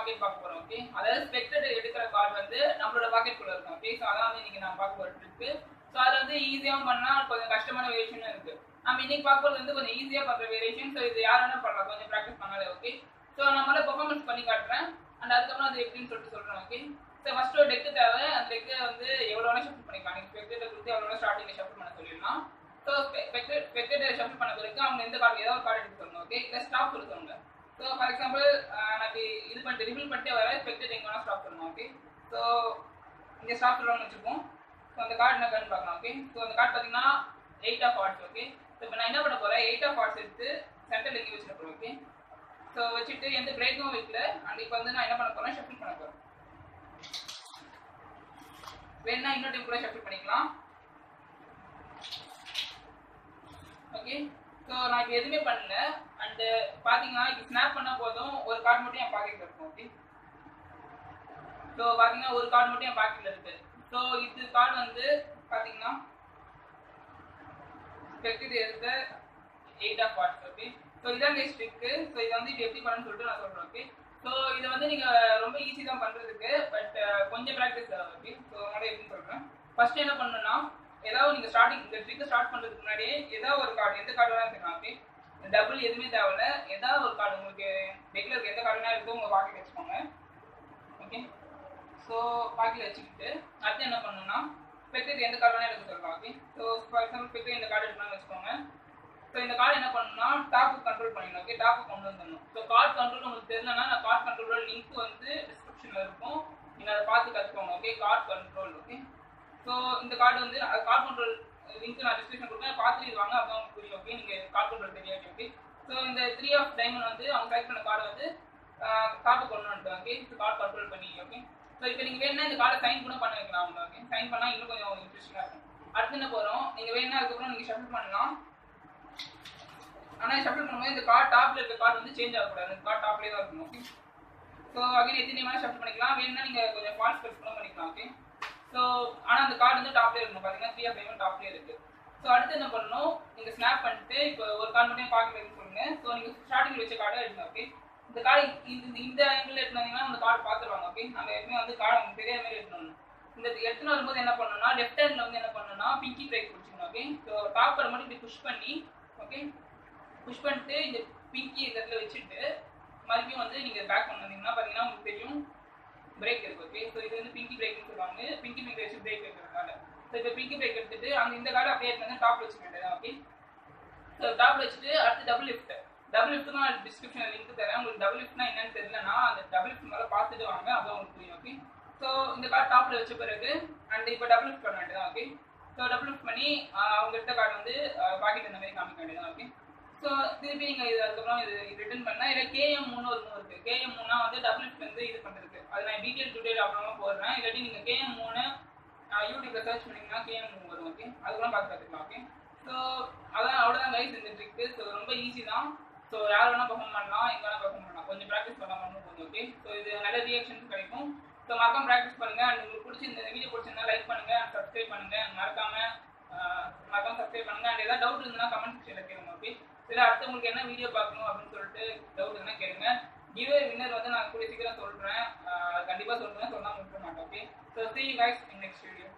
Packet பார்க்க போறோம். Okay, அதாவது ஸ்பெக்டேட்டர் எடுக்கிற கார்டு வந்து நம்மளோட பாக்கெட் குள்ள இருக்கும். ஓகே, ஸோ அதான் வந்து இன்னைக்கு நான் பார்க்க போற ட்ரிக்கு. ஸோ அது வந்து ஈஸியாகவும் பண்ணலாம், கொஞ்சம் கஷ்டமான வேரியேஷனும் இருக்கு. நம்ம இன்னைக்கு பார்க்கறது வந்து கொஞ்சம் ஈஸியா பண்ற வேரியேஷன். ஸோ இது யார் வேணா பண்ணலாம், கொஞ்சம் ப்ராக்டிஸ் பண்ணாலே. ஓகே, ஸோ நம்மள பெர்ஃபார்மன்ஸ் பண்ணி காட்டுறேன் அண்ட் அதுக்கப்புறம் அது எப்படின்னு சொல்றேன். ஓகே, ஸோ ஃபர்ஸ்ட் ஒரு டெக்கு தேவை. அந்த டெக்கை வந்து எவ்வளோ வேணா ஷஃபிள் பண்ணிக்கலாம். நீங்கள் ஸ்பெக்டேட்டர் கொடுத்து எவ்வளோ வேணா ஸ்டார்டிங்ல ஷஃபிள் பண்ண சொல்லிடலாம். ஸோ ஸ்பெக்டேட்டர் ஷஃபிள் பண்ண பிறகு அவங்க எந்த கார்டு ஏதாவது ஒரு கார்டு எடுத்து சொல்லணும். ஓகே, இல்லை ஸ்டாப் சொல்லுவாங்க. ஸோ ஃபார் எக்ஸாம்பிள் நான் இது பண்ணிட்டு ரிவீல் பண்ணிட்டே வர ஸ்பெக்டேட்டர் எங்கே வேணா ஸ்டாப் சொல்லணும். ஓகே, ஸோ இங்கே ஸ்டாப் சொல்லணும்னு வச்சுப்போம். ஸோ அந்த கார்டு என்ன கார்டு பார்க்கலாம். ஓகே, ஸோ அந்த கார்டு பார்த்தீங்கன்னா 8 ஆஃப் ஹார்ட்ஸ். ஓகே, ஸோ இப்போ நான் என்ன பண்ண போகிறேன், 8 ஆஃப் ஹார்ட்ஸ் எடுத்து சென்டரில் எங்கே வச்சுட்டு போகிறேன். ஓகே, ஸோ வச்சுட்டு எந்த பிரேக்கும் வைக்கல. அண்ட் இப்போ வந்து நான் என்ன பண்ண போகிறேன், ஷஃபிள் பண்ண போகிறேன். வேணா இன்னொரு டைம் கூட ஷஃபிள் பண்ணிக்கலாம். ஓகே, ஸோ நான் இப்போ எதுவுமே பண்ணல. அண்டு பார்த்தீங்கன்னா இப்போ ஸ்னாப் பண்ண போதும் ஒரு கார்டு மட்டும் என் பாக்கெட்டில் இருக்கும். ஓகே, ஸோ பார்த்தீங்கன்னா ஒரு கார்டு மட்டும் என் பாக்கெட்டில் இருக்கு. ஸோ இது கார்டு வந்து பார்த்தீங்கன்னா ஸ்பெக்டேட்டர் எடுத்த 8 ஆஃப் ஹார்ட்ஸ். ஓகே, ஸோ இதான் கேஸ் ட்ரிக்கு. ஸோ இதை வந்து இப்போ எப்படி பண்ணணும்னு சொல்லிட்டு நான் சொல்கிறேன். ஓகே, ஸோ இதை வந்து நீங்கள் ரொம்ப ஈஸி தான் பண்ணுறதுக்கு, பட் கொஞ்சம் ப்ராக்டிஸ் தேவை. ஓகே, ஸோ அதனால எப்படின்னு சொல்கிறேன். ஃபர்ஸ்ட் என்ன பண்ணணும்னா, ஏதாவது நீங்கள் ஸ்டார்டிங் இந்த ட்ரிக்கை ஸ்டார்ட் பண்ணுறதுக்கு முன்னாடியே ஏதாவது ஒரு கார்டு, எந்த கார்டு வேணா இருக்கலாம். ஓகே, டபுள் எதுவுமே தேவையில்ல, ஏதாவது ஒரு கார்டு உங்களுக்கு ரெகுலருக்கு எந்த கார்டு வேணா இருக்கோ உங்கள் பாக்கெட் வச்சுக்கோங்க. ஓகே, ஸோ பாக்கெட்டில் வச்சுக்கிட்டு அடுத்து என்ன பண்ணணும்னா ஸ்பெக்டேட்டர் எந்த கார்டு வேணா எடுக்க சொல்லலாம். Okay, so for example spectator இந்த கார்டு எடுக்கணும்னு வச்சுக்கோங்க. ஸோ இந்த கார்டு என்ன பண்ணணும்னா டாப்பு கண்ட்ரோல் பண்ணிடணும். ஓகே, டாப்பு கொண்டு வந்துடணும். ஸோ கார்டு கண்ட்ரோல் உங்களுக்கு தெரியலன்னா நான் கார்டு கண்ட்ரோலோட லிங்க் வந்து டிஸ்கிரிப்ஷனில் இருக்கும், நீங்கள் அதை பார்த்து கற்றுக்கோங்க. Okay, card control. Okay, so இந்த கார்டு வந்து கார்டு கண்ட்ரோல் லிங்க் நான் டிஸ்கிரிப்ஷன் கொடுக்குறேன், பார்த்துட்டு வாங்க, அப்போ உங்களுக்கு புரியும். ஓகே, நீங்கள் கார்டு கண்ட்ரோல் தெரியாது. ஓகே, ஸோ இந்த 3 ஆஃப் டைமண்ட் வந்து அவங்க செலக்ட் பண்ண கார்டு வந்து கார்டு கொண்டு வந்துட்டு. ஓகே, ஸோ கார்டு கண்ட்ரோல் பண்ணி. ஓகே, ஸோ இப்போ நீங்கள் வேணும்னா இந்த கார்டை சைன் கூட பண்ண வைக்கலாம் அவங்க. ஓகே, சைன் பண்ணால் இன்னும் கொஞ்சம் இன்ட்ரெஸ்டிங்காக இருக்கும். அடுத்து என்ன போகிறோம், நீங்கள் வேணும்னா அதுக்கப்புறம் நீங்கள் ஷஃபிள் பண்ணலாம். ஆனால் ஷஃபிள் பண்ணும்போது இந்த கார்டு டாப்ல இருக்க கார்டு வந்து சேஞ்ச் ஆகக்கூடாது, இந்த கார்டு டாப்லேயே தான் இருக்கணும். ஓகே, ஸோ அகைன் எத்தனை வேணா ஷஃபிள் பண்ணிக்கலாம். வேணும்னா நீங்கள் கொஞ்சம் ஃபால்ஸ் ஸ்பெக்ஸ் கூட பண்ணிக்கலாம். ஓகே, ஸோ ஆனால் அந்த கார்டு வந்து டாப்லேயே இருக்கணும். பார்த்தீங்கன்னா 3 ஆஃப் டைமண்ட் டாப்லேயே இருக்குது. ஸோ அடுத்து என்ன பண்ணணும், நீங்கள் ஸ்னாப் பண்ணிட்டு இப்போ ஒரு கார்டு மட்டும் பாக்கெட் எடுத்து சொல்லுங்க. ஸோ நீங்கள் ஸ்டார்டிங் வச்ச கார்டை எடுங்க. ஓகே, இந்த கார்டு இந்த ஆங்கிள் எடுத்துனீங்கன்னா அந்த கார்டு பார்த்துருவாங்க. ஓகே, நம்ம எப்பவுமே வந்து கார்டு அவங்க தெரியாத மாதிரி எடுத்துணும். இந்த எடுத்துன்னு வரும்போது என்ன பண்ணணும்னா லெஃப்ட் ஹேண்டில் வந்து என்ன பண்ணணும்னா பிங்கி பிரேக் பிடிச்சிக்கணும். ஓகே, ஸோ டாப்பரை மட்டும் இப்படி புஷ் பண்ணி, ஓகே புஷ் பண்ணிட்டு இந்த பிங்கி இடத்துல வச்சுட்டு மறுபடியும் வந்து நீங்கள் பேக் பண்ணீங்கன்னா பார்த்தீங்கன்னா உங்களுக்கு தெரியும் பிரேக் இருக்கு. ஓகே, ஸோ இது வந்து பிங்கி பிரேக்னு சொல்லுவாங்க. பிங்கி பிரேக் வச்சு பிரேக் இருக்கிறதுனால ஸோ இப்போ பிங்கி பிரேக் எடுத்துட்டு அந்த இந்த கார்டு அப்படியே எடுத்து டாப் வச்சுக்க வேண்டியதான். ஓகே, ஸோ டாப் வச்சுட்டு அடுத்து டபுள் லிஃப்ட் தான் நான் டிஸ்கிரிப்ஷனில் லிங்க் தரேன். உங்களுக்கு டபுள் லிஃப்ட்னா என்னன்னு தெரியலன்னா அந்த டபுள் லிஃப்ட் மேலே பார்த்துட்டு வாங்க, அப்போ உங்களுக்கு புரியும். ஓகே, ஸோ இந்த கார்டு டாப்பில் வச்ச பிறகு அண்ட் இப்போ டபுள் லிஃப்ட் பண்ண வேண்டியதான். ஓகே, ஸோ டபுள் லிஃப்ட் பண்ணி அவங்க எடுத்த கார்டு வந்து பாக்கெட் இந்த மாதிரி காமிக்க வேண்டியதான். ஓகே, ஸோ திருப்பி நீங்கள் இது அதுக்கப்புறம் இது ரிட்டர்ன் பண்ணால் இதில் KM3 ஒரு மூவ் இருக்குது. KM3 வந்து டபுள் லிஃப்ட் வந்து இது பண்ணுறதுக்கு அது நான் டீட்டெயில் அப்புறமா போடுறேன். இல்லாட்டி நீங்கள் KM3 யூடியூப்பில் சர்ச் பண்ணிங்கன்னா KM3 வரும். ஓகே, அதுக்கெல்லாம் பார்த்து கற்றுக்கலாம். ஓகே, ஸோ அதான் அவ்வளோதான் கைஸ் இந்த ட்ரிக்கு. ஸோ ரொம்ப ஈஸி தான். ஸோ யார் வேணால் பர்ஃபார்ம் பண்ணலாம், எங்கே வேணால் பர்ஃபார்ம் பண்ணலாம், கொஞ்சம் ப்ராக்டிஸ் பண்ணாமல் போதும். ஓகே, ஸோ இது நல்ல ரியாக்ஷன்ஸ் கிடைக்கும். ஸோ மறக்காம ப்ராக்டிஸ் பண்ணுங்கள். அண்ட் உங்களுக்கு பிடிச்சி இந்த வீடியோ பிடிச்சிருந்தா லைக் பண்ணுங்கள் அண்ட் சப்ஸ்கிரைப் பண்ணுங்கள். மறக்காம சப்ஸ்கிரைப் பண்ணுங்கள். அண்ட் ஏதாவது டவுட் இருந்ததுன்னா கமெண்ட் செக்ஷனில் கேளுங்க. ஓகே, சரி அடுத்தவங்களுக்கு என்ன வீடியோ பார்க்கணும் அப்படின்னு சொல்லிட்டு டவுட் இருந்தால் கேளுங்க. கிவ்வே வின்னர் வந்து நான் கூடிய சீக்கிரம் சொல்கிறேன், கண்டிப்பாக சொல்கிறேன், சொன்னால் முடிக்க மாட்டேன். Okay, so see you guys in next video.